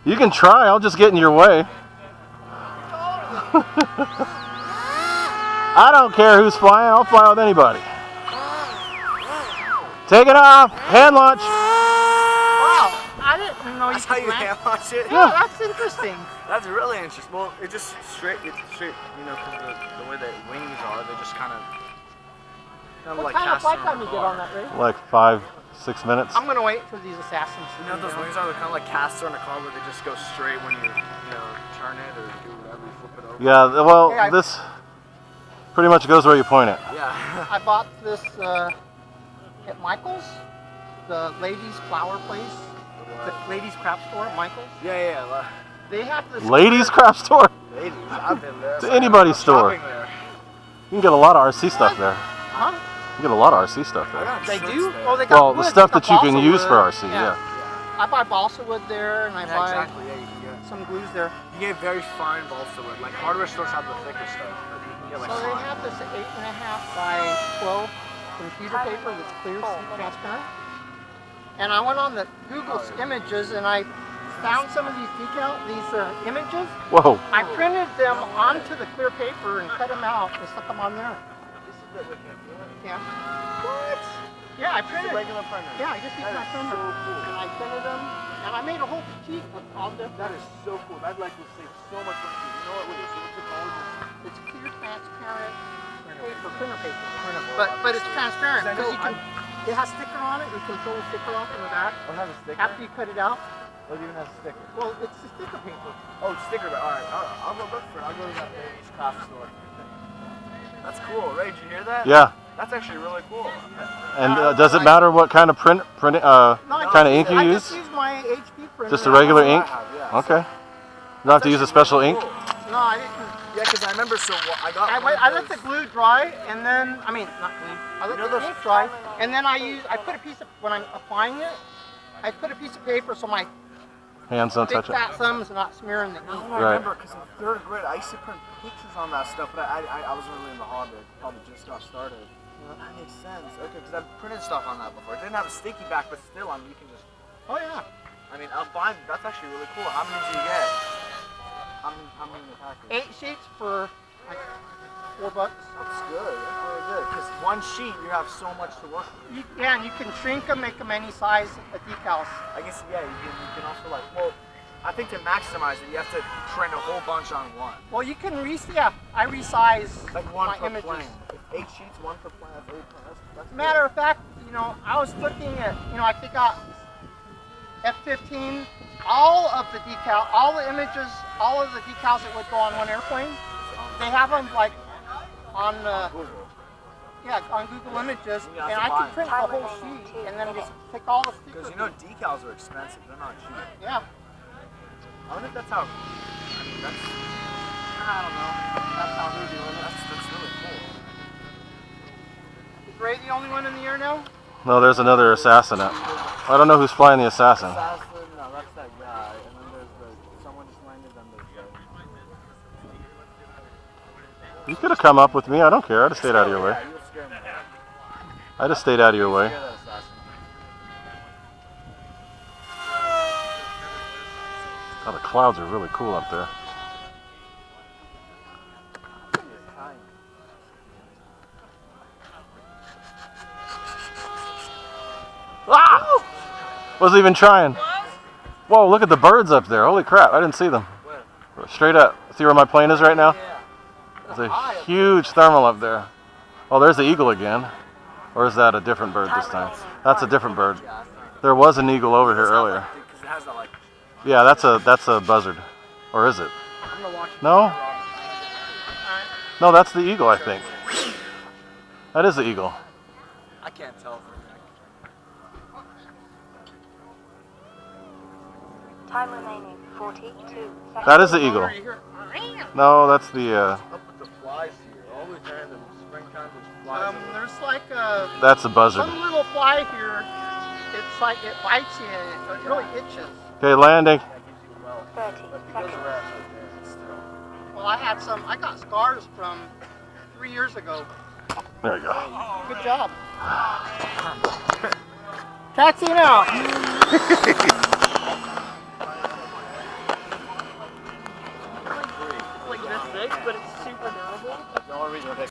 You can try, I'll just get in your way. I don't care who's flying, I'll fly with anybody. Take it off, hand launch. Wow, I didn't know that's how you hand launch it? Yeah, that's interesting. That's really interesting. Well, it's just straight, you know, because the way the wings are, they just kind of What like kind of flight time you get on that, Ray? Like 5-6 minutes. I'm gonna wait for these assassins. You know what those wings are? They're kind of like casts on a car where they just go straight when you turn it or do whatever, you flip it over. Yeah, well, this pretty much goes where you point it. Yeah. I bought this at Michael's, the ladies' flower place, the ladies' craft store at Michael's. Yeah. They have this. Ladies' craft store? Ladies, I've been there. It's anybody's store. There. You can get a lot of RC stuff there. Huh? You get a lot of RC stuff there. They do? Oh, they got well, the stuff that you can use for RC, yeah. I buy balsa wood there, and I buy exactly. Yeah, you can get some glues there. You get very fine balsa wood. Like hardware stores have the thicker stuff, but you can get like. So they have this 8.5 by 12 computer paper that's clear, transparent. And I went on the Google's images, and I found some of these images. Whoa. I printed them onto the clear paper and cut them out and stuck them on there. Yeah. What? Yeah, I printed. Regular printer. Yeah, I just used my printer. So cool. And I printed them, and I made a whole sheet with all the. That is so cool. I'd like to save so much money. You know what? What's it called? It's clear, transparent paper, printer paper. But it's transparent because you can. It has sticker on it. You can pull the sticker off in the back. Oh, it has a sticker. After you cut it out. Oh, it even has a sticker. Well, it's the sticker paper. Oh, sticker. All right. I'll go look for it. I'll go to that ladies' craft store. That's cool. Ray, did you hear that? Yeah. That's actually really cool. And does it matter what kind of kind of ink you use? I just use my HP printer. Just a regular ink? Yeah. Okay. You don't have to use a special ink? No, I didn't. Yeah, because I remember, I let the glue dry, and then, not glue, I let the ink dry, and then I put a piece of, when I'm applying it, I put a piece of paper so my hands don't touch it. Big fat thumbs are not smearing the ink. I remember, because in 3rd grade, I used to print pictures on that stuff, but I wasn't really in the hobby. I probably just got started. That makes sense. Okay, because I've printed stuff on that before. It didn't have a sticky back, but still, you can just... Oh, yeah. I mean, that's actually really cool. How many do you get? How many in the package? 8 sheets for like $4. That's good. That's really good. Because one sheet, you have so much to work with. And you can shrink them, make them any size of decals. I guess, yeah, you can also like, well, I think to maximize it, you have to print a whole bunch on one. Well, you can I resize like one my per images. plane. 8 sheets, one per plane. That's Matter of fact, I was looking at, I think F-15, all of the images, all of the decals that would go on one airplane, they have them like on on Google Images, and I can print the whole sheet and then just pick all the stickers. Because decals are expensive, they're not cheap. Yeah. I wonder if that's how, I don't know, that's how they're doing it. That's really cool. Is Ray the only one in the air now? No, there's another assassin up. I don't know who's flying the assassin. No, that's that guy. And then there's someone just landed on this guy. You could have come up with me. I don't care. I just stayed out of your way. You scared me. I just stayed out of your way. Oh, the clouds are really cool up there. Ah! Wasn't even trying. Whoa, look at the birds up there. Holy crap, I didn't see them. Straight up. See where my plane is right now? There's a huge thermal up there. Oh, there's the eagle again. Or is that a different bird this time? That's a different bird. There was an eagle over here earlier. Yeah, that's a buzzard. Or is it? No? No, that's the eagle, I think. That is the eagle. I can't tell. Time remaining 42 seconds. That is the eagle. No, that's the Up with the flies here. Always random springtime, there's There's like a That's a buzzard. some little fly here. It's like it bites you and it really itches. Okay, landing. 30 seconds. Well, I got scars from 3 years ago. There you go. Good job. Taxiing out. Like this big, but it's super durable. The only reason I take